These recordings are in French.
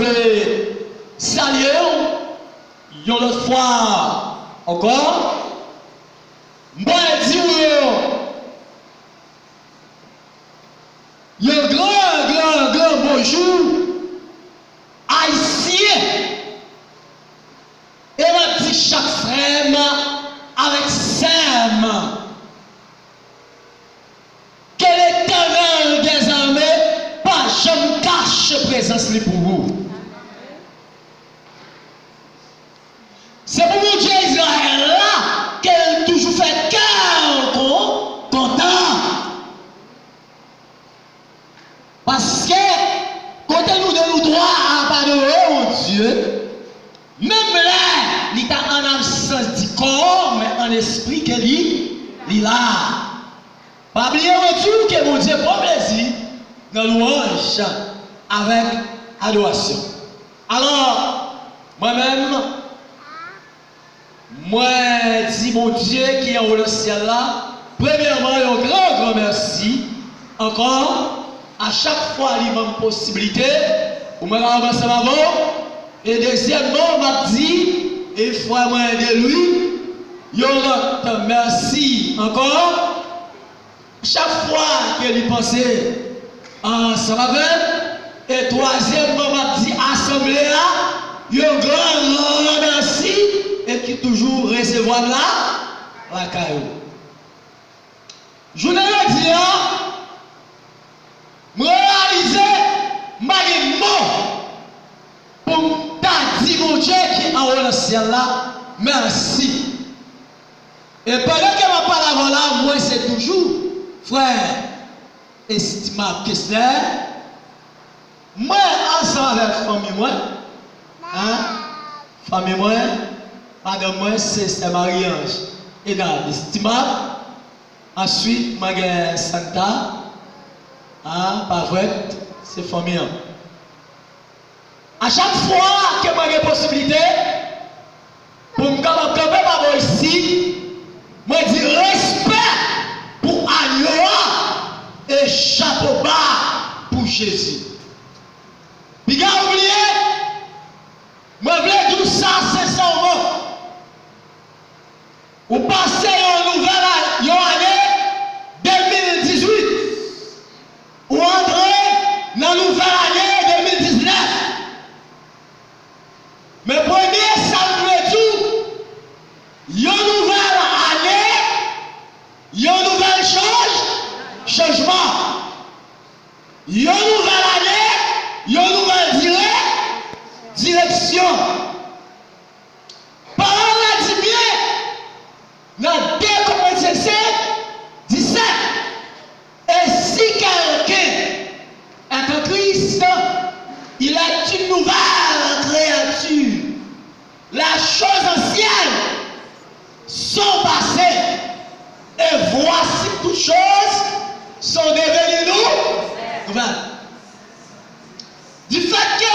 voulais saluer, une autre fois encore. Moi, je dis, le grand bonjour, haïtien. Et m'a dit chaque frère avec Sam que l'Éternel des armées, pas jamais cache présence pour vous. C'est pour mon Dieu Israël là qu'elle toujours fait cœur content. Parce que quand elle nous donne le droit à pardonner mon Dieu, même là, il est en absence du corps, mais en esprit qu'elle est là. Pas oublier mon Dieu que mon Dieu prend plaisir dans louange avec adoration. Alors, moi-même, moi dis mon Dieu qui est au ciel là, premièrement, un grand merci encore à chaque fois il y a une possibilité pour me avancer avant. Et deuxièmement, m'a dit, et foi moi de lui, un merci encore. Chaque fois qu'il y pensait ensemble avec, et troisièmement, m'a dit assemblée là, un grand merci. Et qui toujours recevoir la caillou. Je ne le dis pas, réaliser ma mot pour ta dit mon Dieu qui est en haut dans le ciel là, merci. Et pendant que ma parole là, moi c'est toujours, frère, estimable Kessler, moi ensemble avec famille moi, famille moi, madame moi c'est Marie-Ange et dans estimable. Ensuite ma Santa, pas vrai, c'est famille. À chaque fois que j'ai une possibilité pour me camper ici, moi je dis respect pour Agnoa et chapeau bas pour Jésus. Puis gars oublié, moi je voulais dire ça sincèrement. Ou passez une nouvelle année 2018 ou entrer dans la nouvelle année 2019. Mais premier, ça veut tout. Il y a une nouvelle année, il y a une nouvelle changement. Il y a une nouvelle année, il y a une nouvelle direction. Parole là dit bien, dans 2 Corinthiens 17, et si quelqu'un est en Christ, il est une nouvelle créature. Les choses anciennes sont passées et voici toutes choses sont devenues nouvelles. Du fait que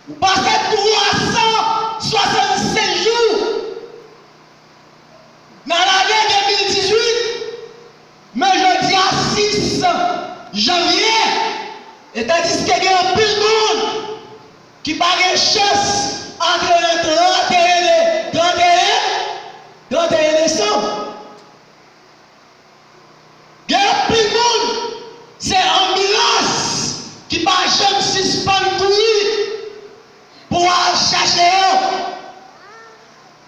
vous passez 365 jours dans l'année 2018, mais je dis à 6 janvier, et tandis qu'il y a un peu de monde qui n'a pas de chance entre le 31 décembre. Il y a un peu de monde, c'est ambulance qui n'a jamais suspendu pour aller chercher.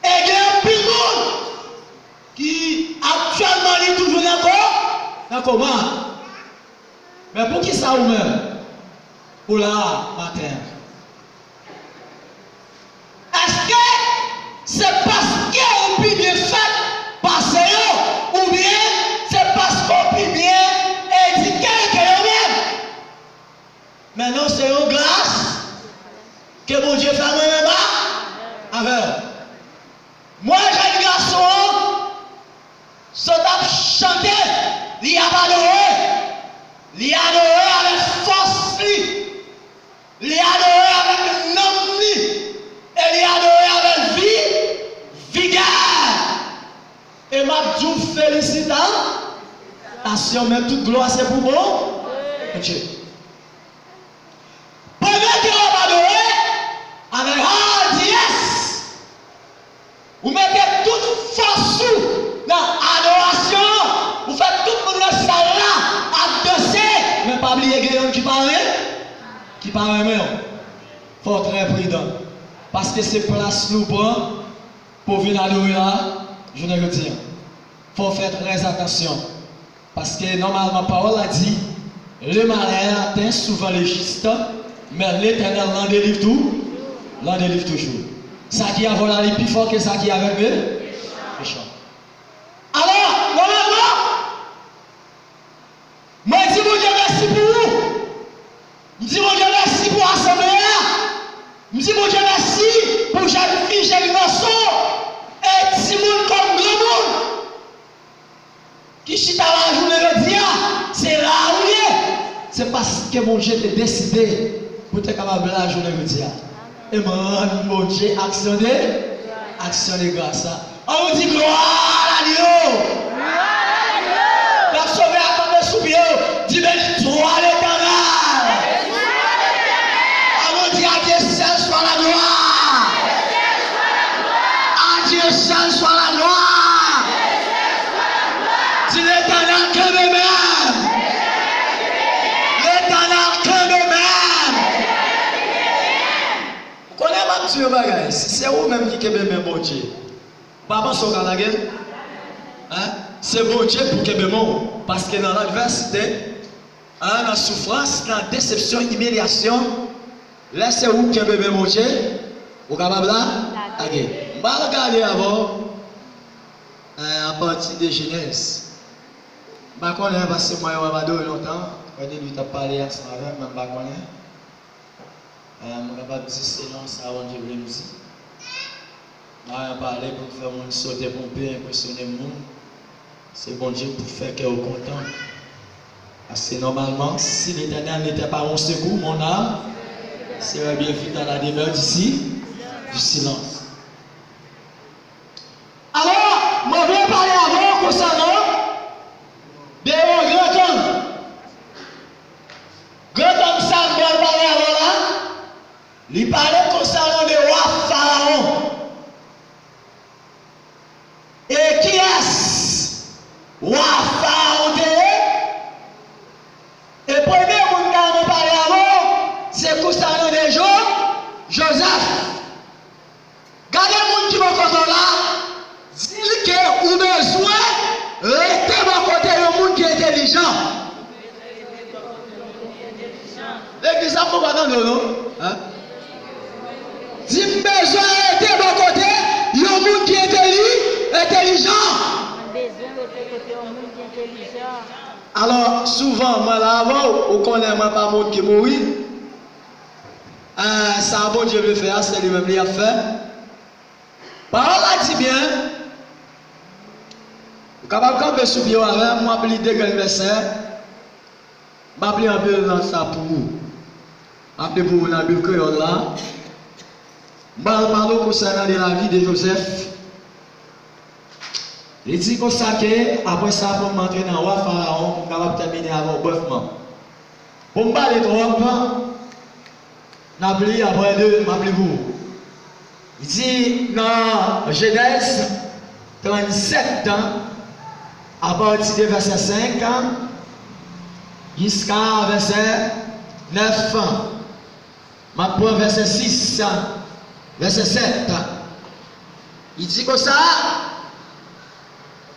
Et il y a un peu de monde qui actuellement est toujours dans comment? Mais pour qui ça ou même? Pour la matin. Est-ce que c'est parce qu'on peut bien fait passer ou bien c'est parce qu'on peut bien éduquer eux-mêmes? Maintenant c'est une grâce que mon Dieu fait moi-même avec. Moi j'ai un garçon, ça t'a chanté, il a adoré. Il a adoré avec force, il a adoré avec nom, et il a adoré avec vigueur. Et m'a dit félicitations, même toute gloire c'est pour bon Dieu. pas oublier quelqu'un qui parle même. Faut être très prudent. Parce que c'est place nous prend pour venir adorer là, je ne veux dire. Faut faire très attention. Parce que normalement, la parole a dit, le malheur atteint souvent les justes, mais l'Éternel l'en délivre tout, l'en délivre toujours. Ça qui a volé plus fort que ça qui a avec eux. Alors, normalement, moi je dis mon Dieu merci pour vous. Je dis mon Dieu merci pour l'assemblée. Je dis mon Dieu merci pour jeune fille, jeune garçon. Et si monde comme grand monde. Qui chita la journée de dia, c'est là où il est. C'est parce que mon Dieu t'a décidé pour être capable de la journée de dia. Et mon Dieu action de grâce. On vous dit gloire à Dieu. La sauver à tomber sous pied. Dis bénis-toi l'Éternel. On vous dit à Dieu seul soit la gloire. À Dieu seul soit la gloire. Dis l'Éternel que même. L'Éternel que même. Vous connaissez ma petite bagaille. C'est vous-même qui aimez même bon Dieu. Papa Soka la gueule. C'est bon Dieu pour que bon. Parce que dans l'adversité, dans la souffrance, dans la déception, humiliation, là c'est où que bébé mon Dieu. Vous êtes capable là? Ok. Je vais regarder avant, à partir de Genèse. Je ne connais pas parce que moi, je vais adoré longtemps. Quand il lui a parlé ensemble avec moi, je ne connais pas. Je suis capable de dire c'est non, ça va Dieu voulait nous dire. Je vais parler pour faire mon sauter pomper, impressionner le monde. C'est bon Dieu pour faire qu'elle est content. Parce que normalement, si l'Éternel n'était pas mon secours, mon âme serait bien vite dans la demeure d'ici, du silence. Alors, je vais parler avant concernant de grand homme. Grand homme, ça, je vais parler avant là. Il parlait concernant le roi Pharaon. Et qui est-ce? Roi Pharaon. Et premier monde qui a parlé avant, c'est concernant des gens, Joseph. Gardez le monde qui va contre là, dis que vous besoin, restez à côté le monde qui est intelligent. L'église a pas attendre, non? Dis besoin, restez à côté, le monde qui est intelligent. Alors, souvent, moi là-bas, on connaît pas le monde qui mourit. Ça, bon Dieu veut faire, c'est lui-même qui a fait. Parole a dit bien. Vous capable de camper sous pied avec moi, appeler deux grands versets. Je vais un peu dans ça pour vous. Appelez pour vous dans la Bible créole là. Je vais parler concernant la vie de Joseph. Il dit qu'on s'accueille, après ça, pour m'entrer dans le roi Pharaon, pour capable terminer avant le breuvement. Pour me parler trop, n'appelez après deux, m'appelez-vous. Il dit dans Genèse 37 ans, à partir du verset 5 jusqu'à verset 9 ans. Ma prends verset 6, verset 7. Il dit comme ça.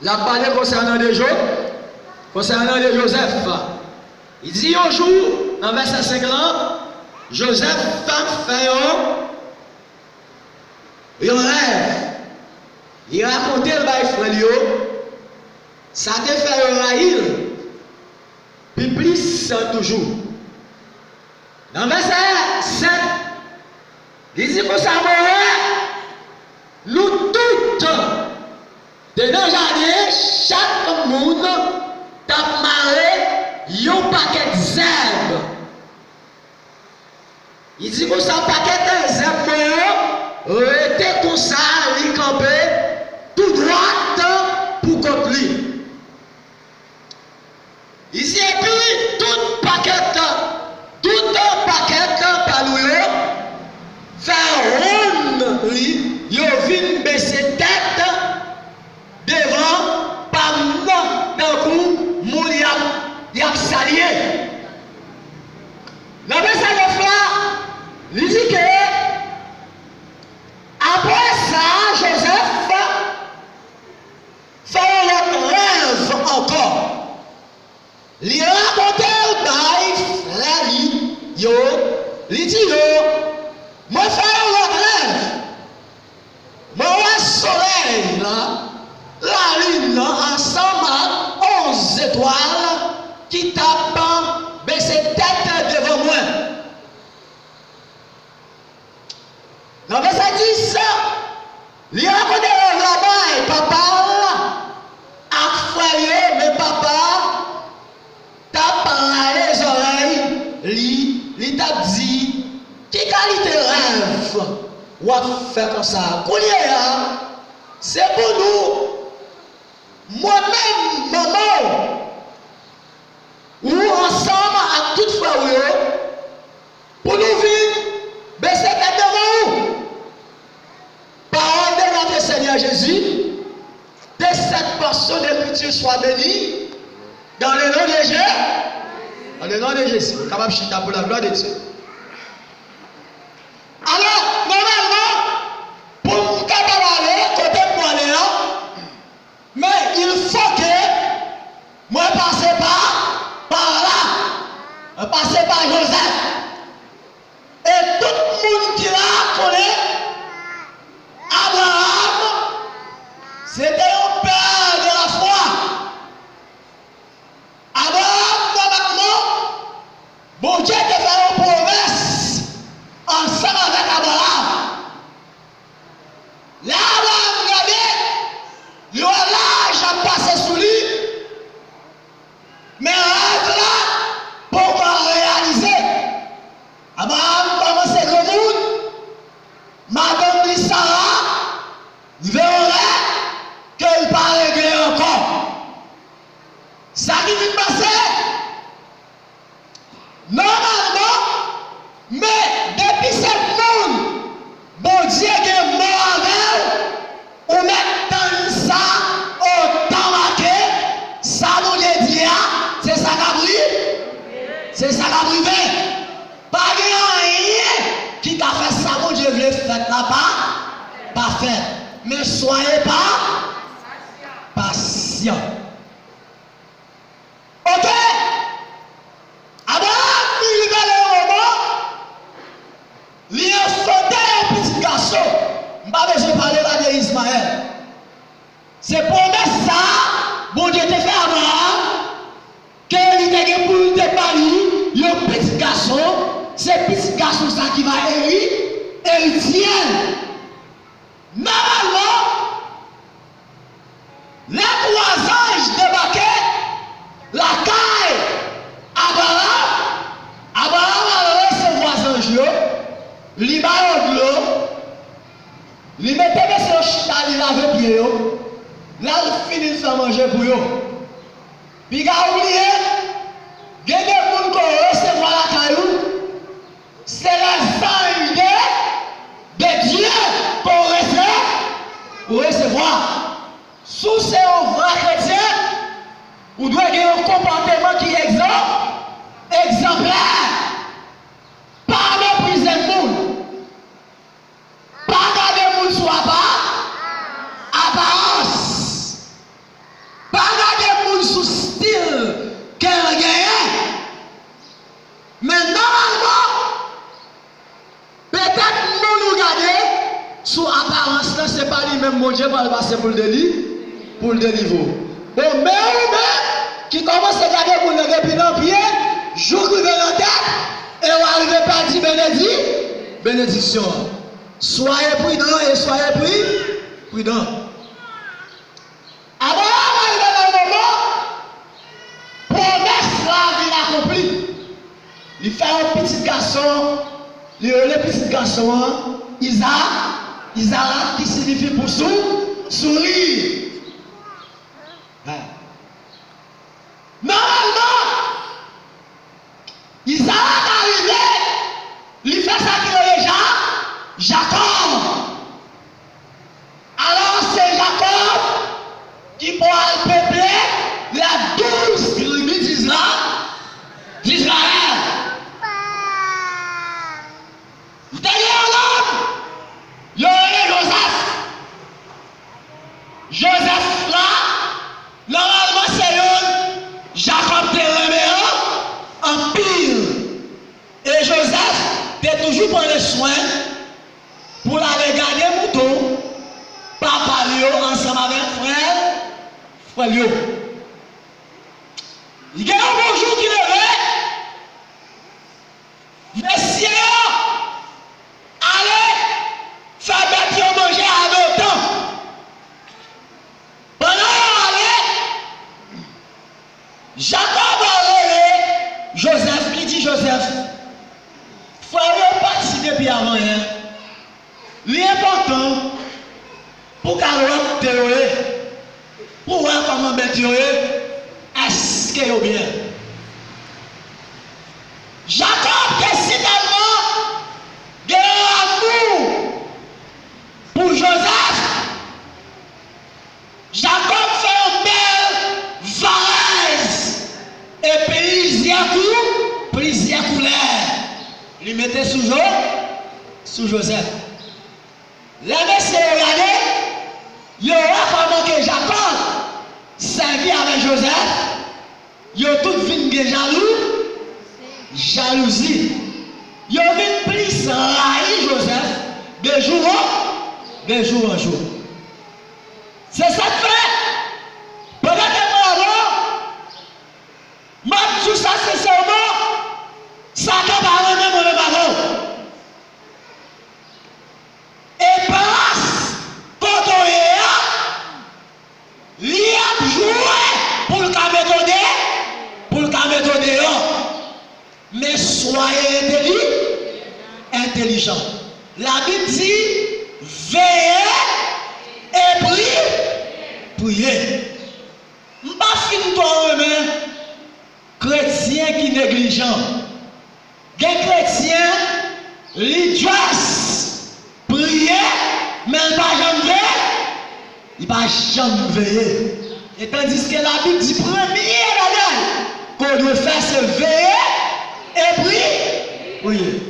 La parole concernant des jours, concernant de Joseph. Il dit un jour, dans verset 5 ans, Joseph fait un rêve. Il racontait le bail frère, ça te fait un raïl, puis plus toujours. Dans verset 7, il dit que ça nous toutes. Dedans le jardin, chaque monde t'a marré un paquet d'herbes. Il dit que ça paquet d'herbes était comme ça, il campait tout droit pour contre lui. Il dit et puis tout paquet par lui, fait ronde lui, il vient baisser tête. Devant, pas dans le coup, il y a salié. il dit moi faire un rêve. Moi un soleil là, la lune là, ensemble à 11 étoiles qui tapent baisser tête devant moi. Non mais ça dit ça. Il y a un là-bas et papa a foyer, mais papa t'a parlé les oreilles, il t'a dit qui qualité rêve ou a fait comme ça. C'est pour nous, moi-même, maman, ou ensemble à toute fois pour nous vivre, baisser tête devant nous. Parole de notre Seigneur Jésus, de cette portion d'écriture soit bénie dans le nom de Jésus. Dans le nom de Jésus. Capable de chita pour la gloire de Dieu. Alors, normalement, pour nous aller, côté pour aller là, mais il faut que moi passe par là, passe par Joseph. Et tout le monde qui l'a connaît, Abraham, c'était un père de la foi. Abraham, normalement, bon Dieu te fait une promesse ensemble avec Abraham. Là, Abraham, regardez, il a l'âge à passer sous lui. Mais rêve là, pour réaliser. Abraham commence à remonter. Madame Sarah, il verrait qu'il va régler encore. Ça qui vient de passer, normalement, mais depuis ce monde, bon Dieu qui est mort avec, on met ça au temps marqué, ça nous le dit, c'est ça qui a brillé, c'est ça qui a brillé. Pas rien qui t'a fait ça, mon Dieu veut faire là-bas, pas faire. Mais soyez pas patient. Ok? Abraham, il va le moment, il a sauté un petit garçon. Je ne vais pas parler là de Ismaël. C'est pour mettre ça, bon Dieu te fait Abraham, qu'il était pour te parler, il y a un petit garçon, c'est petit garçon ça qui va héritier. Normalement, les trois anges débarquaient, la caille, Abraham a recevoir les anges, il va en l'eau, il mettait sur le chita, il lavait pied, là il finit de faire manger pour eux. Puis il a oublié, il y a des gens qui recevoir la caillou, c'est la santé de Dieu qu'on recevoir. Sous c'est un vrai chrétien, vous devez avoir un comportement qui est exemplaire. Pas mépriser le monde. Pas garder le monde soit pas apparence. Pas garder le monde sous style qu'elle a gagné. Mais normalement, peut-être nous regarder sous apparence là, c'est pas lui-même mon Dieu va le passer pour le délit, pour le délivrement. Bon, mais qui commence à garder pour le depuis dans le pied, jour qui vient en tête, et on arrive par dire bénédiction. Soyez prudents et soyez prudents. Abraham arrive dans le moment, promesse la vie accomplie. Il fait un petit garçon, le petit garçon, Isaac, qui signifie pour sourire. Normalement, Isaac arrivé, il fait ça qui est déjà Jacob. Alors c'est Jacob qui pourra peupler la 12 tribus d'Israël. Derrière l'homme, il y aurait Joseph. toujours prendre le soin pour aller garder mouton, papa Léo ensemble avec frère Léo. Il y a un bonjour qui levait, messieurs, allez faire bâtir manger à nos temps. Pendant allez, Jacob a Joseph, qui dit Joseph, frère, parti depuis avant hier. L'important pour qu'elle théorie, pour voir comment mettre est-ce qu'il est bien. Jacob, qui est finalement de l'amour pour Joseph, Jacob fait une belle varese et plusieurs couleurs. Il mettait sous Joseph. La messieurs regardez, il y aura pendant que Jacob servi avec Joseph, il y a tout vite de jalousie. Il y a vite plus raï Joseph de jour en jour. C'est ça que fait. Pendant que moi, tout ça c'est seulement ça que parle même le baron. Et place, quand on est là, il a joué pour le méthode. Mais soyez intelligent. La Bible dit, veillez et priez. Je ne vais pas finir toi-même, chrétien qui est négligent. Les chrétiens, ils doivent prier, mais ils ne vont pas jamais veiller. Et tandis que la Bible dit, premier qu'on doit faire, c'est veiller et prier.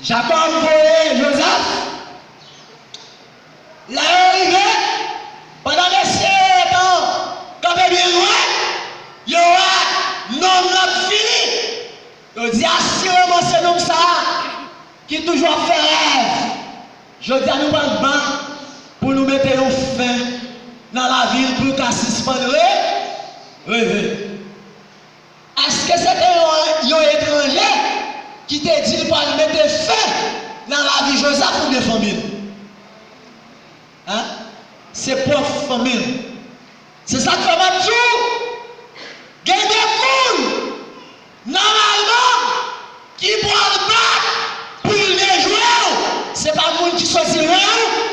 Jacob voyait Joseph. Là, arrivé, pendant que c'est quand il est loin, il y aura non fini. Il dit assurément c'est l'homme ça qui toujours fait rêve. Je dis à nous pas pour nous mettre un fin dans la ville pour qu'à suspendre. Rêver. Est-ce que c'est un étranger qui t'a dit pour mettre fin dans la vie de Joseph ou de famille? Hein? C'est propre famille. C'est ça que fait ma tout. Il y a des gens, normalement, qui boivent pas pour les jouer. Ce n'est pas le monde qui choisit loin,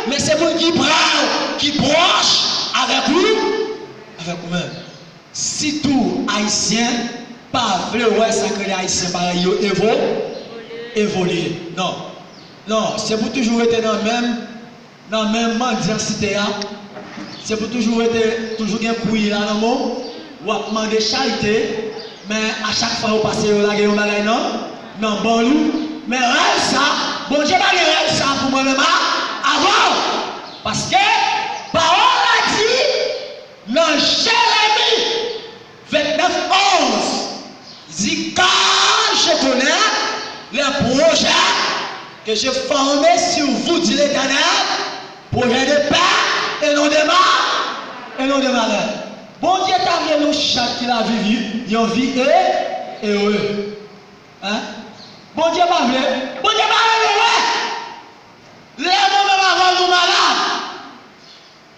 mais c'est le monde qui broche avec vous-même. Si tout haïtien, pas vrai, ouais, ça que les haïtiens pareil, évoluer. Non, c'est pour toujours être dans le même mendicité. C'est pour toujours être bien couillé là dans le monde. Ou à demander charité, mais à chaque fois vous passez là, vous avez non, bon loup. Mais rêve ça, bon Dieu va rêve ça pour moi-même avant. Parce que parole a dit dans Jérémie 29:11, il dit car je connais les projets que j'ai formés sur vous, dit l'Éternel, projet de paix et non de malheur. Bon Dieu t'a vu nous chaque qui l'a vécu, il a vie et heureux. Hein? Bon Dieu pas vrai. Bon Dieu pas vrai. Les moments avant nous malades.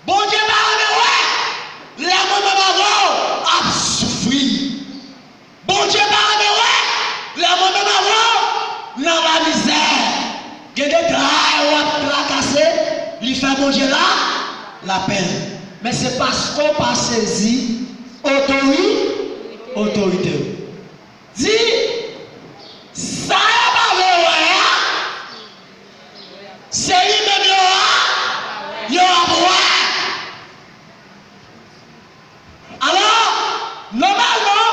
Bon Dieu pas vrai. Les moments avant à souffrir. Bon Dieu pas vrai. Les moments avant dans la misère. Il y a des travailleurs à casser. Il fait bon Dieu là la peine. Mais c'est parce qu'on n'a pas saisi autorité. Dis, ça va voir, c'est lui-même il y aura. Alors, normalement,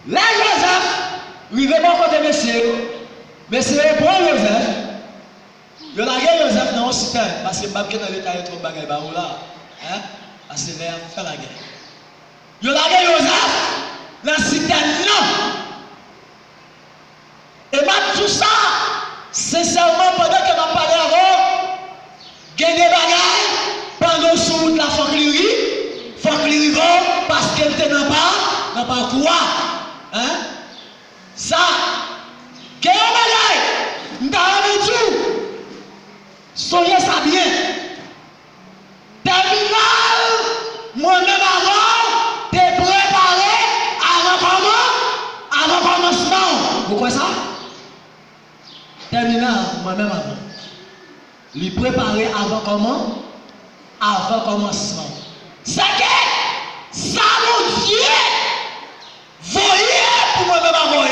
là, Joseph, il veut pas côté monsieur, mais c'est bon Joseph. Il y a Joseph dans le système, parce que je dans l'état de trop de bagages là. Parce que l'air fait la guerre. Il y a Joseph dans le système, non. Et ma tout ça, sincèrement, pendant que m'a parlé avant, gagner des bagailles, pendant sous route la faut qu'il parce qu'elle était dans pas quoi. Hein? Ça, gagner des bagailles, m'ta tout. Songez ça bien. Terminal, moi-même avant, t'es préparé avant commencement. Pourquoi ça? Terminal, moi-même avant. Lui préparer avant comment? Avant commencement. C'est que ça mon Dieu, voyez pour moi-même avant.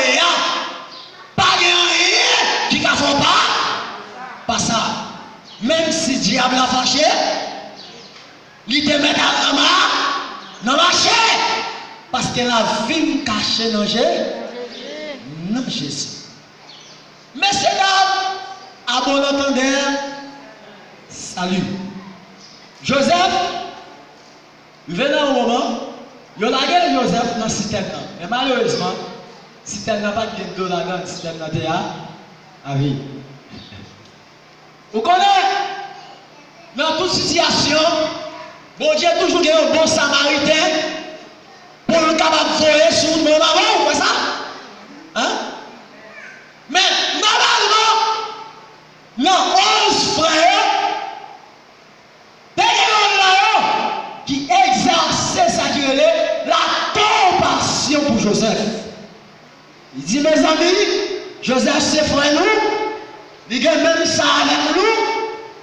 Pas rien qui ne font pas ça. Même si diable a fâché, il te met à la marché. Parce que la vie cachée dans Jésus. Messieurs, dames, à bon entendeur, salut. Joseph, venant au moment, il a gagné Joseph dans le système. Mais malheureusement, le système n'a pas de dos dans le système de la vie. Vous connaissez, dans toute situation, bon Dieu a toujours gagné un bon samaritain pour le capable de voler sur le même avant, ou quoi ça? Hein? Mais normalement, dans 11 frères, qui exerçaient ça qui est la compassion pour Joseph. Il dit, mes amis, Joseph c'est frère nous. Il a même ça avec nous.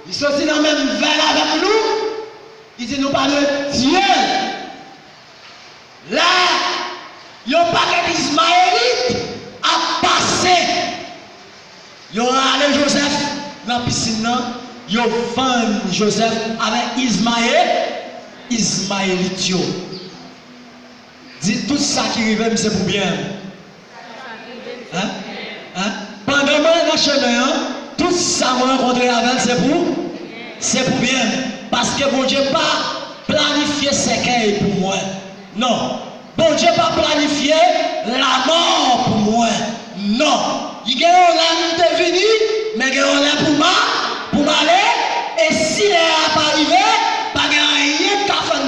Il sortit dans le même verre avec nous. Il dit nous parlons de Dieu. Là, il y a un paquet d'Ismaélites à passer. Il y aura allé Joseph dans la piscine. Il y a vendu Joseph avec Ismaélite. Dit tout ça qui arrive, c'est pour bien. Hein? Pendant moi dans le chemin, tout ça m'a rencontré avec c'est pour bien. Parce que bon Dieu pas planifié ce qu'il pour moi. Non. Bon Dieu pas planifié la mort pour moi. Non. Il y a un lame de venir, mais il y a un lame pour m'aller. Et s'il est pas arrivé, pas rien qu'à faire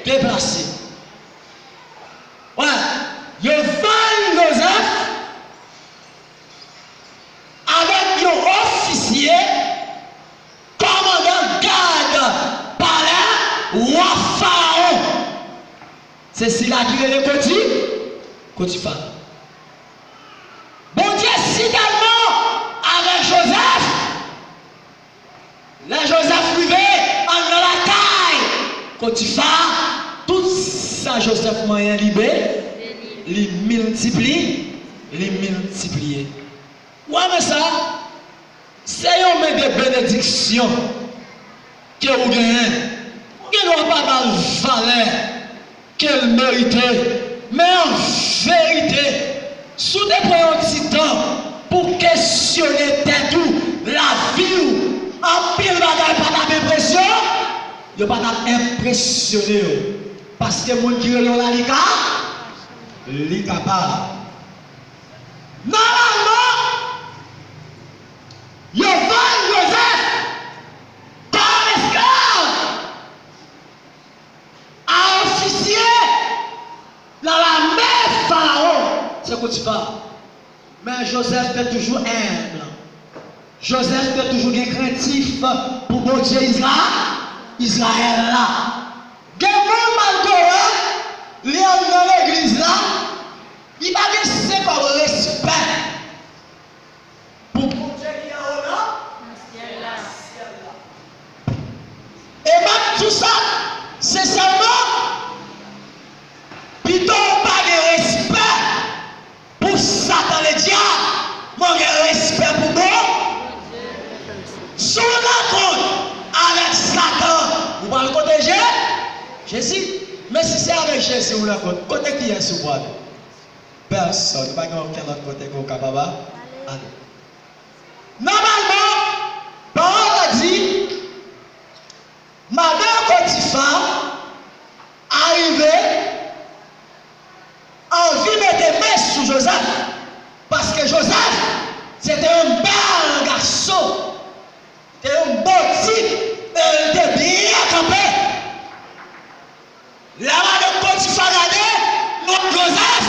déplacer. Ouais. Il y a 20 Joseph avec un officier, commandant garde palais, roi Pharaon. C'est celui-là qui est le Potiphar. Bon Dieu, si tellement avec Joseph, là Joseph privé, en la taille, Potiphar, tout ça Joseph moyen libéré, les multiplie. Ouais, mais ça, c'est un mec de bénédiction que vous gagnez. Vous ne doit pas mal valeur qu'elle méritait. Mais en vérité, sous des points un petit temps pour questionner tout, la vie, en pile bagaille pas d'impression, il n'y a pas d'impressionné. Parce que mon qui est là, il est capable. Normalement, il y a 20 Joseph comme esclave à officier dans la mer Pharaon. C'est quoi tu parles? Mais Joseph était toujours humble. Joseph était toujours craintif pour bon Dieu Israël là. Quelqu'un malgré il est dans l'église là, il va laisser comme respect pour bon Dieu qui est là. Et même tout ça, c'est seulement plutôt pas de respect pour Satan le diable, mais de respect pour nous. Sous la compte avec Satan, vous allez protéger Jésus. Mais si c'est avec Jésus, vous l'avez côté qui est sous moi. Personne, pas aucun autre côté qu'on est capable. Normalement, Paul a dit, Madame Potiphar arrivait en vie mettre main sous Joseph. Parce que que Joseph, c'était un bel garçon. C'était un bon type. Il était bien campé. Là-bas, le Potiphar regardait, notre Joseph,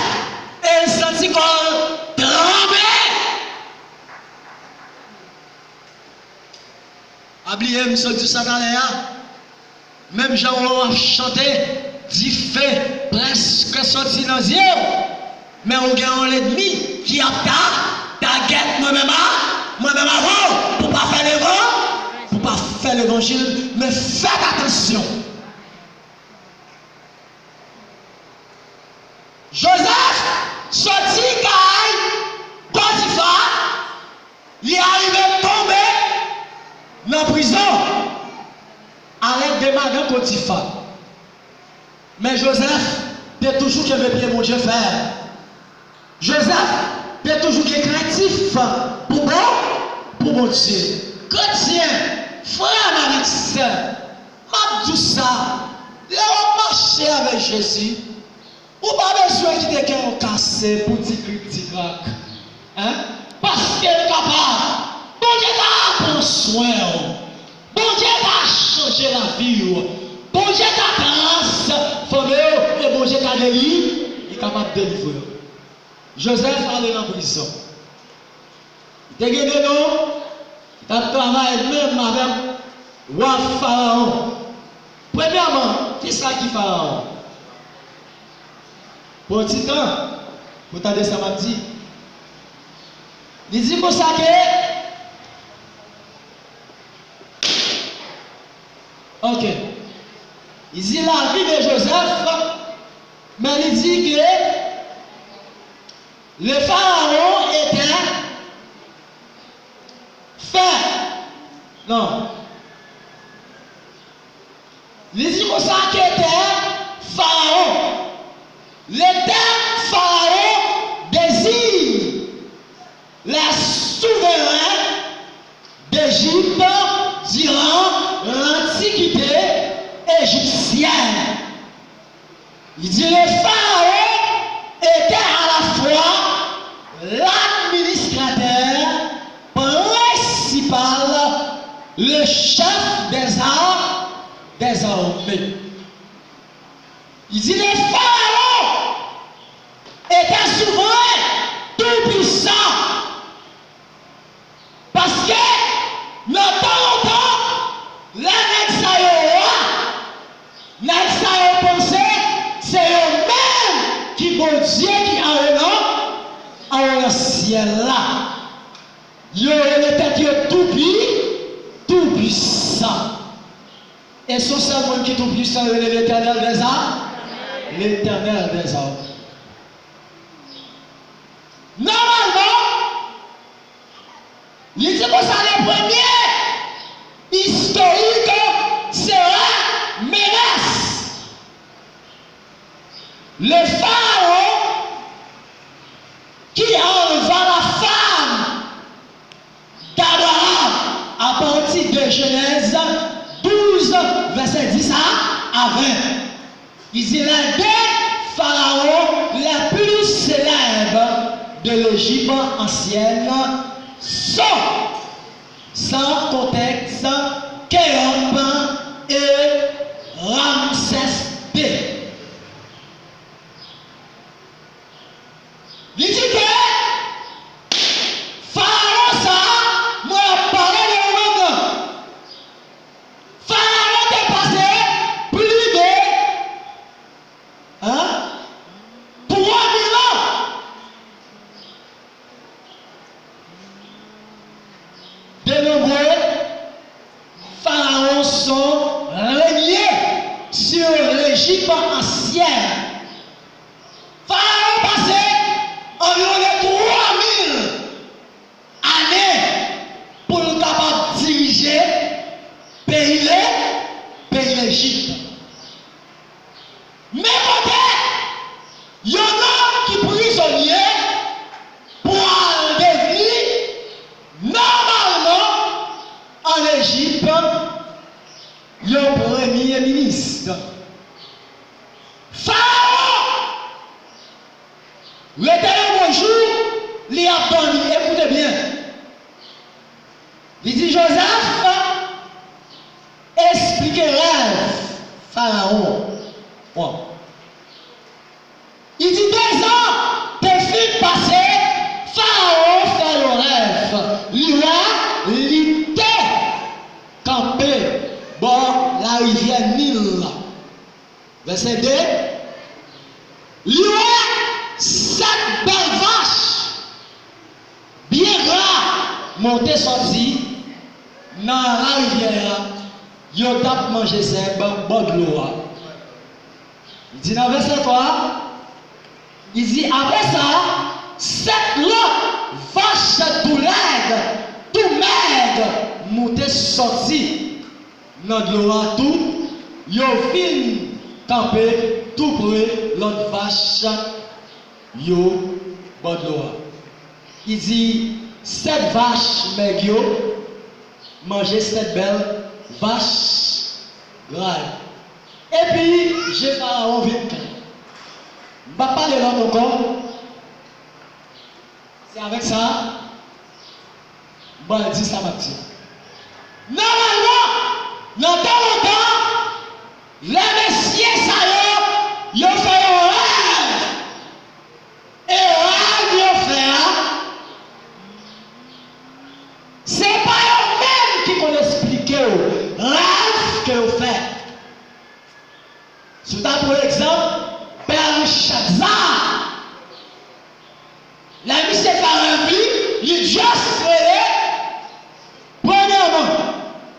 et il sentit qu'on tremblait. Oubliez, monsieur du Sakaléa, même Jean a chanté, dit fait presque sorti dans les yeux. Mais on a l'ennemi qui a ta guette moi-même avant, pour pas faire le pour pas faire l'évangile, mais faites attention. Joseph sorti Caï, Potiphar, il est arrivé à tomber dans la prison avec des madame Potiphar. Mais Joseph, il toujours qu'il veut bien mon Dieu faire. Joseph, il toujours créatif pour mon Dieu. Chrétien, frère avec sœur, m'a dit ça, là on marche avec Jésus. Ou pas besoin qu'il ait un cassé pour dire critique. Hein? Parce qu'il est capable. Bon Dieu t'a pris soin. Bon Dieu t'a changé la vie. Bon Dieu t'a transformé. Et bon Dieu t'a guéri. Il est capable de délivrer. Joseph allait en prison. Il était gagné, non? Il a travaillé même avec le roi Pharaon. Premièrement, qui est-ce qui Pharaon? Pour un petit temps, pour t'aider ça m'a dit. Il dit comme ça que. Ok. Il dit la vie de Joseph, mais il dit que le pharaon était fait. Non. Il dit comme ça qu'il était pharaon. L'éternel Pharaon désire la souveraine d'Égypte durant l'Antiquité égyptienne. Il dit le Pharaon était à la fois l'administrateur principal, le chef des armées. Il dit le Pharaon était souverain, tout puissant. Parce que, le temps, la nègre pensé, c'est eux-mêmes qui bon Dieu qui a un ciel là. Ils étaient tout puissant. Et son seul monde qui est tout puissant, c'est l'Éternel des armes. L'Éternel des armes. Normalement, il dit que ça les premiers historiques sera menace. Le pharaon qui enleva la femme d'Abraham à partir de Genèse 12, verset 10 à 20. Il dit l'un des pharaons les plus célèbres de l'Égypte ancienne sont, sans contexte, Khéops et Ramsès II. Il dit que Pharaon, ça, moi, parlé de monde. Pharaon est passé plus de 3 000 ans. De nombreux pharaons sont régnés sur l'Égypte ancienne. Pharaon passé environ 3 000 années pour le capable de diriger pays l'Égypte. Mais côté, il y en a qui prisonniers pour devenir normalement en Égypte le premier ministre. Pharaon, le dernier jour, il a dormi. Écoutez bien. Il dit Joseph, expliquez rêve, Pharaon. Bon. Il dit 2 ans, tes filles passées, Pharaon fait le rêve. Il était campé, bon, la rivière Nil. Verset 2. Il y a 7 belles vaches, bien gras, montées sorties dans la rivière. Ils ont mangé ces bord de l'eau. Il dit dans verset 3, il dit après ça, 7 vaches tout laides, tout maigres, montées sorties dans l'eau tout, ils ont fini camper tout près l'autre vache, yo bord de l'eau. Il dit 7 vaches maigres manger 7 belles vaches graves. Et puis, j'ai Pharaon vite. Je ne vais pas parler là encore. C'est avec ça. Je vais dire ça maintenant. Normalement, dans longtemps, les messieurs, ça y est, ils ont fait un rêve. Et rêve, ils ont fait. Ce n'est pas eux-mêmes qui vont expliquer le rêve qu'ils ont fait. C'est pour exemple, Père Chazar. La mission Pharaon, il est juste premièrement,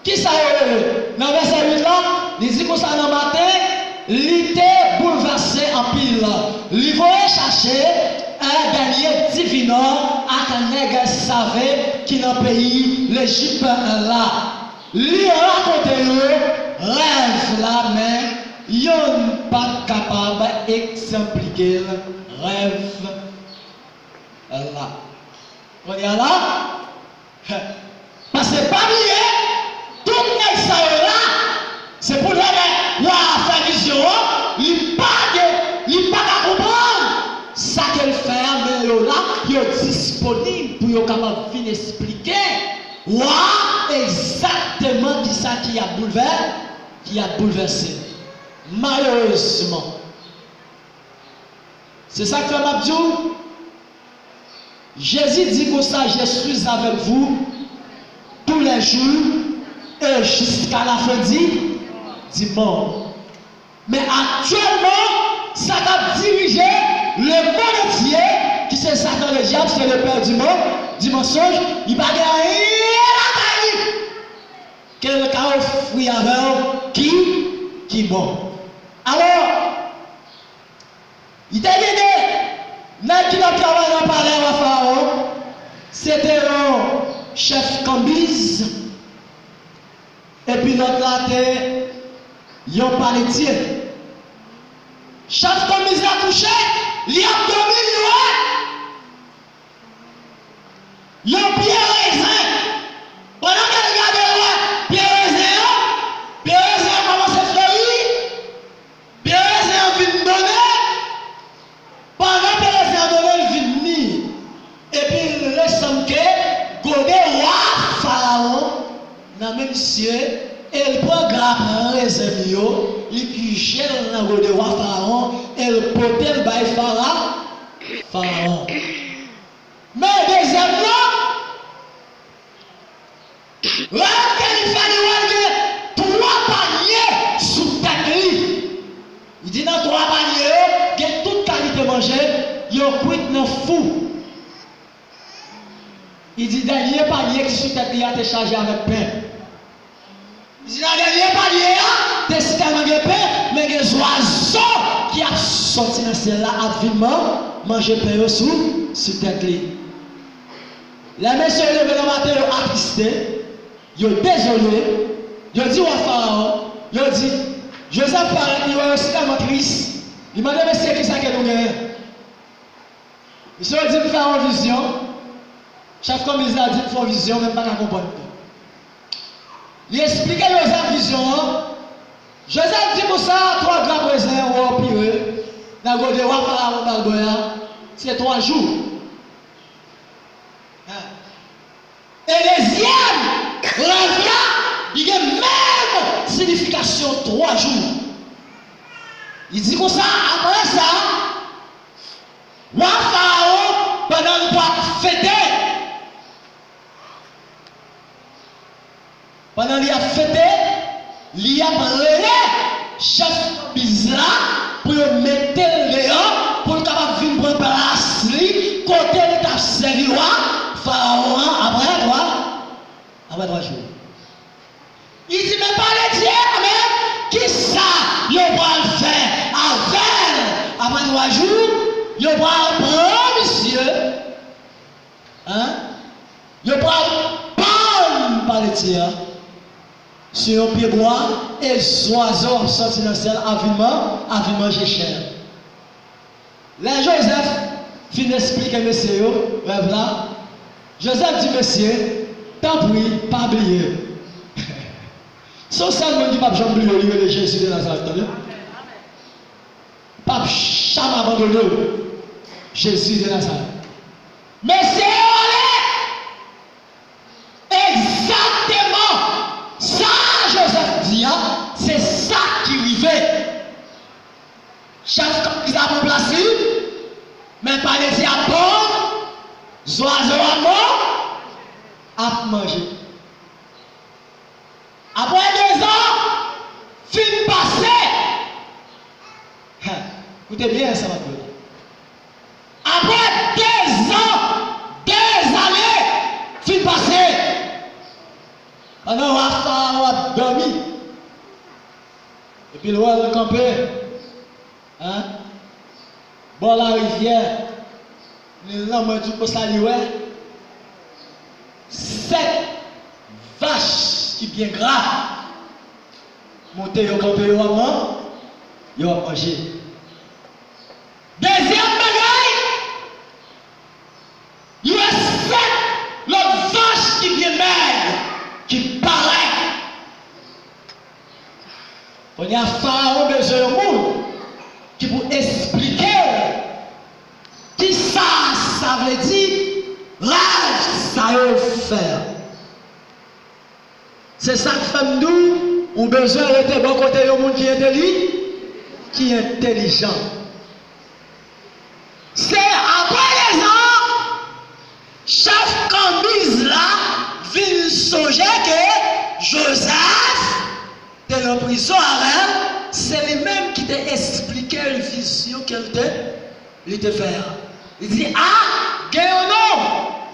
qui ça est dans verset 8 là, il dit que ça dans le matin, il était bouleversé en pile. Il voulait chercher un dernier divin à un nègre savait qui dans le pays l'Égypte là. Il racontait le rêve là, mais il n'est pas capable d'expliquer le rêve là. On est là? Parce que parmi eux, tout le monde là, c'est pour dire que faire vision, il n'est pas à comprendre ça qu'elle fait, mais là, il est disponible pour être capable d'expliquer exactement qui ça qui a bouleversé. Malheureusement. C'est ça que m'a dit. Jésus dit comme ça, je suis avec vous tous les jours et jusqu'à la fin du monde. Mais actuellement, ça a dirigé le monde entier, qui c'est Satan le diable, c'est le père du monde, du mensonge. Il va gagner rien à quel cas fruit avec qui bon. Alors, il t'a dit, n'a qui n'a travaillé dans le palais à Pharaon, c'était un chef Cambise, et puis l'autre là, il y a un palettier. Chef Cambise a couché, il a dormi, il a bien raisin. Pendant qu'elle regarde bien raisin commence à fleurir, bien raisin vient donner, pendant que raisin donne, il vient venir. Et puis il ressemble que Godé roi Pharaon, dans le même ciel, et il prend grave raisin, il qui gèle dans Godé roi Pharaon, et il porte le bail Pharaon. Mais deuxièmement, là, il fait 3 paniers sous tête. Il dit dans 3 paniers, il y a toute qualité manger, il y a un dans fou. Il dit dernier panier qui sous tête, il a été chargé avec pain. Il dit dans dernier panier, tu es cité avec pain, mais il y a des oiseaux qui ont sorti dans celle-là, avidement, manger pain sous tête. Les messieurs levés le matin, ils ont attristé, ils ont désolé, ils ont dit au Pharaon, ils ont dit, Joseph paraît, il a aussi tellement triste. Il m'a dit, mais c'est qui ça que nous gagnons? Ils ont dit, faire une vision. Chef comme il a dit, faire une vision, même pas qu'à comprendre. Il expliquait Joseph vision. Joseph dit pour ça, 3 grands raisins, ou pire, dans le roi Pharaon, c'est 3 jours. Et deuxième rêve là, il y a même signification 3 jours. Il dit comme ça, après ça, roi Pharaon, pendant le mois fêté, pendant qu'il a fêté, il a brûlé chef Bizla pour le mettre dehors, pour le capable de venir prendre place, côté de ta servi roi Pharaon, après quoi? Après 3 jours. Il dit, mais pas les dieux, même, qui ça, il va le faire avec, après 3 jours, il va prendre, monsieur, hein, il va prendre par les dieux, sur un pied bois, et les oiseaux sortis dans le ciel, à manger cher. Là, Joseph finit d'expliquer, monsieur, rêve là. Joseph dit, monsieur, tant pis, pas oublier. Son seul monde qui ne peut pas oublier Jésus de Nazareth. Pas jamais abandonné Jésus de Nazareth. Mais c'est exactement ça, Joseph dit, c'est ça qui arrivait. Chaque fois qu'ils ont placé, mais pas les à bon, les oiseaux à mort, à manger. Après 2 ans, film passé. Écoutez bien ça, maintenant. Après 2 ans, 2 années, film passé. Pendant on a dormi. Et puis le roi de camper. Hein? Bon, la rivière. Les hommes du Postalioué. 7 vaches qui bien gras. Monter au camper, ils vont manger. Deuxième bagaille, il y a 7 l'autre vache qui vient maigre, qui paraît. On y a Pharaon besoin de monde qui pour expliquer qui ça veut dire, rêve, ça veut faire. C'est ça que fait nous, on a besoin de bon côté de monde qui est intelligent. C'est après les ans, chef Camise là, vient songer que Joseph, de la prison à elle, c'est lui-même qui t'a expliqué une vision qu'elle t'a fait. Il dit, ah, il y a un homme,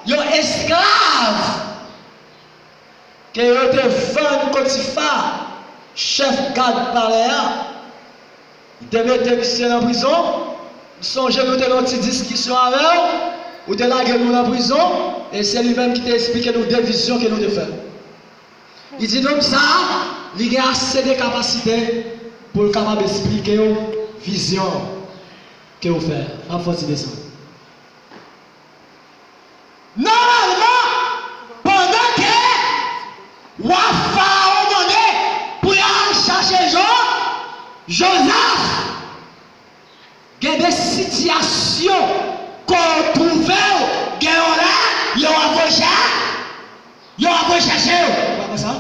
un esclave, qui a été vendu comme chef garde par là. Il devait être en prison. Songez nous de notre discussion avec ou de la guerre dans la prison, et c'est lui-même qui t'a expliqué nos deux visions que nous devons faire. Il dit donc ça, il a assez de capacités pour le capable d'expliquer une vision que vous faites. En force de ça. Normalement, pendant que roi Pharaon demandait pour aller chercher Joseph, il y a des situations qu'on trouve, il y a un peu chercher. Pas ça?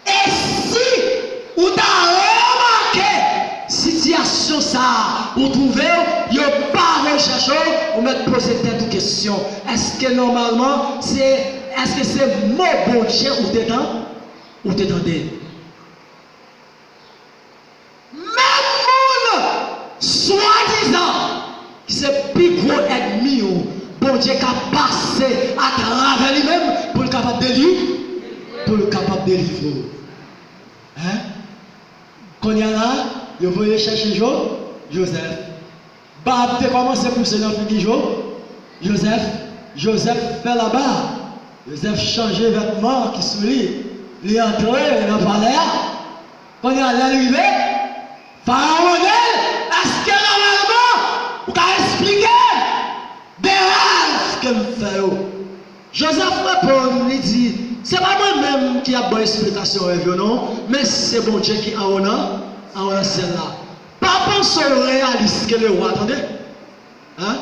Et si vous avez remarqué situation ça, vous trouvez, il n'y a pas recherché, vous mettez poser telle question. Est-ce que normalement, est-ce que c'est mon bon Dieu ou t'étendez? Soi-disant, c'est plus gros ennemi, bon Dieu qui a passé à travers lui-même pour le capable de délivrer. Hein? Quand il y a là, il faut chercher Joseph. Bah, tu commences à pousser dans le Joseph fait là-bas. Joseph change les vêtements qui sont lui. Il est entré dans le palais. Quand il y a l'arrivée, Pharaon est-ce que normalement, vous pouvez expliquer des rêves que nous faisons? Joseph répond, il dit, c'est pas moi-même qui a bonne explication rêve, non, mais c'est bon Dieu qui a celle-là. Pas penser au réaliste que le roi, attendez. Hein?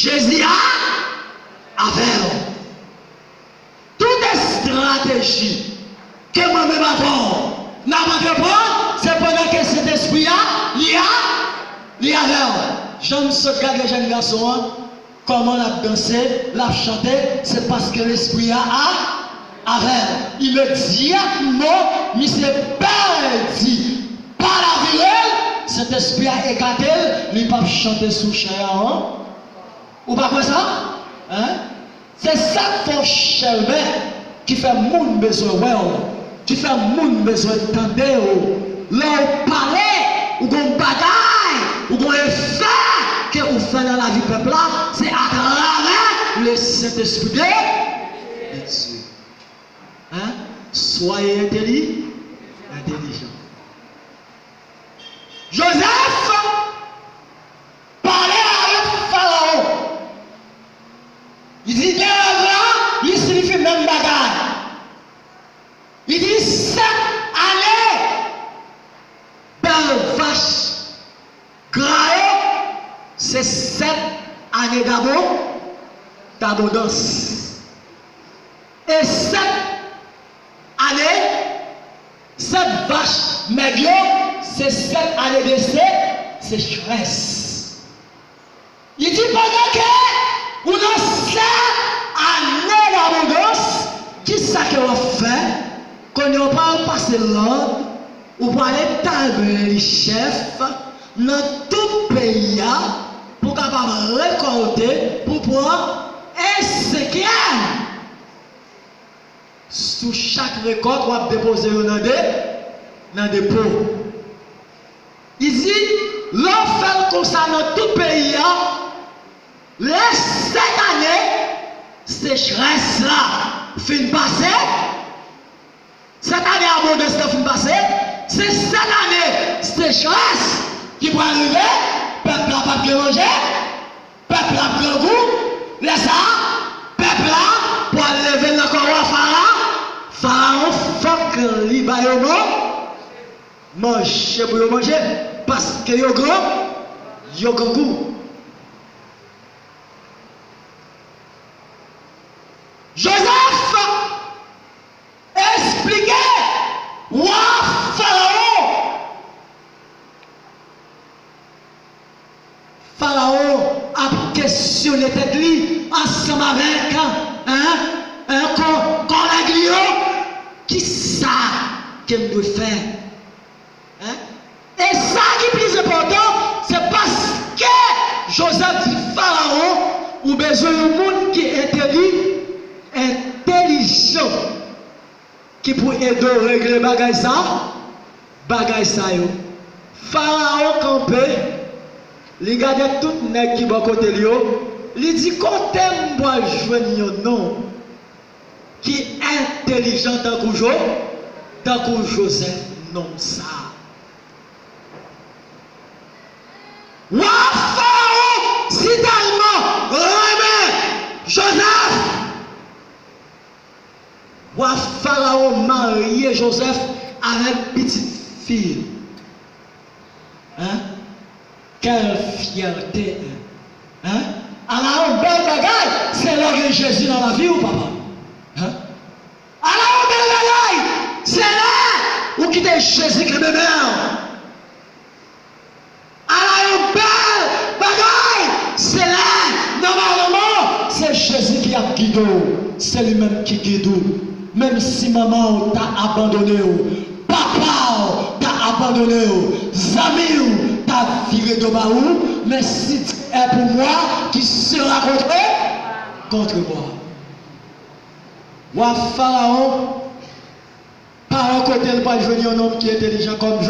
Jésus avait toute stratégie que moi-même avant n'a pas de prendre, c'est pendant que cet esprit il y a j'aime ce gars de jeune garçon, comment on a dansé, l'a chanté, c'est parce que l'esprit avait. Il me dit, non, mais c'est perdu par la virelle, cet esprit a éclaté, il ne peut pas chanter sous chair. Ou pas quoi ça? Hein? C'est ça qu'il faut chercher, qui fait mon besoin, qui fait mon besoin d'entendre. Leur parler, ou qu'on bagaille, ou qu'on effet que vous faites dans la vie peuple là, c'est à travers le Saint-Esprit de Dieu. Hein? Soyez intelligents. Joseph parlait avec Pharaon. Il dit, il signifie même bagaille. Il dit, 7 années, belle vache, graille, c'est 7 années d'abondance. Et 7 années, 7 vaches maigres, c'est 7 années de sécheresse. Il dit pendant que on a 7 années d'abondance, qui ça que on fait? Quand on pas passer l'ordre, on va aller tailler les chefs dans tout pays pour capable récolter pour pouvoir un 5e. Sous chaque récolte, on va déposer dans des pots. Il dit, l'on fait comme ça dans tout pays, les 7 années, sécheresse là, fin passée, 7 années abondance là, fin passée, c'est 7 années sécheresse qui va arriver, peuple n'a pas de manger, peuple n'a pas de goût, laisse ça, peuple là, pour lever le corps à Pharaon, faut que les baillons mangent pour manger, parce que yo grand goût. Joseph expliquait roi Pharaon. Pharaon a questionné tête li ensemble avec un collègue qui ça qu'il doit faire. Hein? Et ça qui est plus important, c'est parce que Joseph dit Pharaon, ou besoin d'un monde qui est intelligent, qui peut aider à régler bagay ça yo. Pharaon campé, il regarde tout nèg qui va côté lui, il dit quand moi joindre non qui est intelligent tant que Joseph non ça. Wa Pharaon si tellement remet Joseph. Wa Pharaon marié Joseph avec petite fille. Hein? Quelle fierté. Hein? Alors, un bel bagaille, c'est là que Jésus dans la vie ou papa? Hein? Alors, un bel bagaille, c'est là où quitte Jésus qui est bébé. Alors, un bel bagaille, c'est là, normalement, c'est Jésus qui a guidé, c'est lui-même qui guide. Même si maman t'a abandonné, papa t'a abandonné, amis t'a viré de baou, mais si tu es pour moi, qui sera contre moi. Wa Pharaon, par un côté, il va venir un homme qui est intelligent comme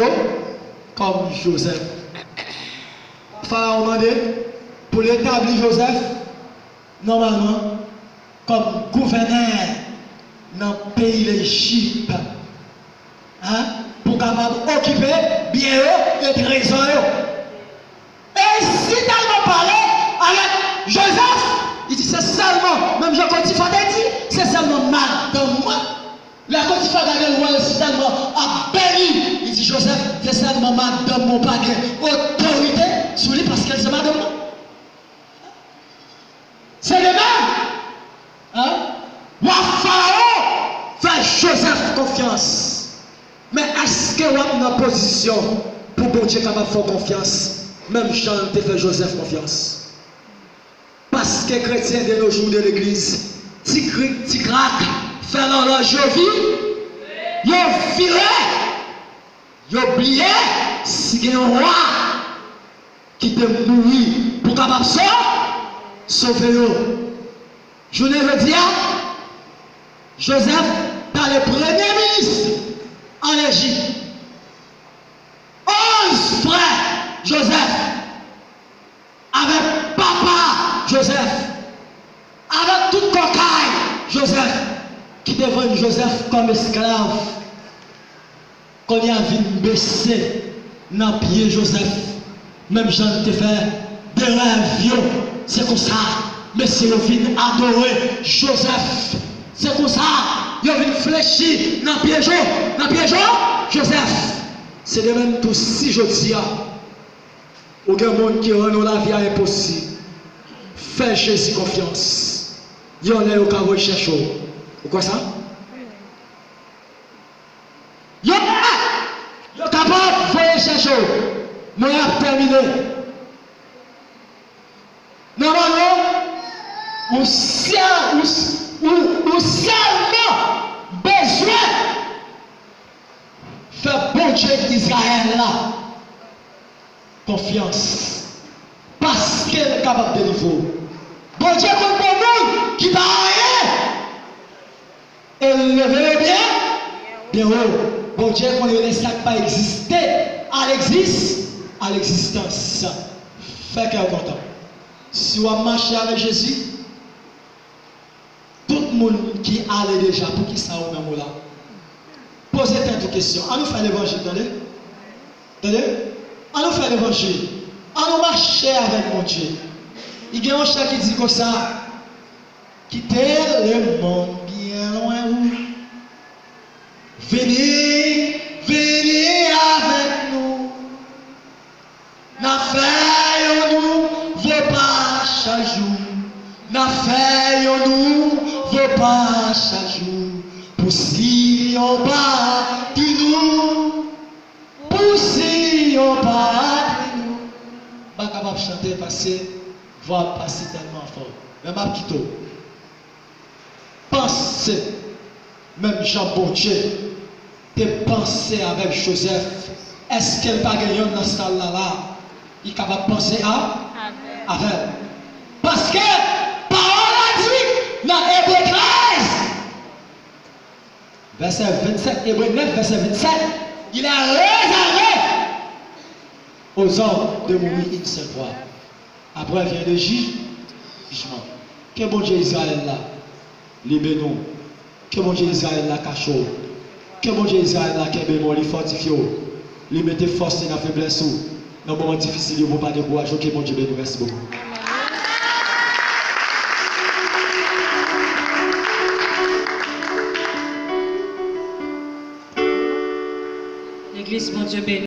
Joseph. Pharaon demandé pour l'établir Joseph, normalement, comme gouverneur dans le pays d'Égypte. Hein? Pour capable occuper bien eux et trésors. Et si tellement parlé avec Joseph, il dit c'est seulement, même Jean Cotifat a dit, c'est seulement madame moi. La Cotifat a dit, c'est tellement à béni. Il dit Joseph, c'est seulement madame mon pas autorité sur lui parce qu'elle c'est madame moi. Joseph confiance. Mais est-ce que vous êtes dans la position pour bon Dieu capable de faire confiance? Même Jean te fait Joseph confiance. Parce que les chrétiens de nos jours de l'église, ti crack, fait l'horloge, yo vie, yo viré, yo oublié, si il y a un roi qui te mourir pour capable sauver yo. Je ne veux dire, Joseph, par le premier ministre en Égypte, 11 frères Joseph, avec papa Joseph, avec toute cocaille Joseph, qui devient Joseph comme esclave, qu'on y a vu baisser dans le pied Joseph, même Jean te fait des rêves, c'est comme ça, mais c'est le vin adorer Joseph, c'est comme ça, il vient fléchir dans le pied Joseph, c'est de même tout si je dis, au grand monde qui rend la vie impossible, fais Jésus confiance, il y en a qui vont chercher. Pourquoi ça? Il y en a qui vont chercher. Moi, je terminé. Normalement, on seulement besoin de faire bon Dieu d'Israël là. Confiance. Parce qu'elle est capable de nouveau. Bon Dieu comme bon monde qui va rien. Elle le veut bien. Bien haut. Bon Dieu qu'on ne laisse pas exister. À l'existence. Fait qu'elle est content. Si on marche avec Jésus, tout le monde qui allait déjà, pour qui ça ou même là, posez tant de questions. On nous fait l'évangile, attendez? Attendez? On nous fait l'évangile. On nous marche avec mon Dieu. Il y a un chat qui dit comme ça, quittez le monde bien loin où. Venez avec nous. N'affaire-nous vaut pas chaque jour. N'affaire-nous vaut pas chaque jour. Pour si on bat de nous. Pour si on bat de nous. Je ne suis pas capable de chanter parce que voix passer tellement fort. Mais ma petite, pensez, même Jean Bondieu, de penser avec Joseph. Est-ce qu'elle va gagner dans cette salle là? Il est capable de penser avec. Parce que parole a dit dans Hébreu 13, verset 27, Hébreu 9, verset 27, il a réservé aux hommes de mourir une seule fois. Après vient le jugement. Que bon Dieu Israël là, libère-nous. Que bon Dieu Israël là, cachot. Que bon Dieu Israël là, qu'il bémol, il fortifie. Il mette force dans la faiblesse. Dans les moments difficiles, il ne faut pas décourager. Que bon Dieu bénisse. Merci beaucoup. L'église, bon Dieu bénisse.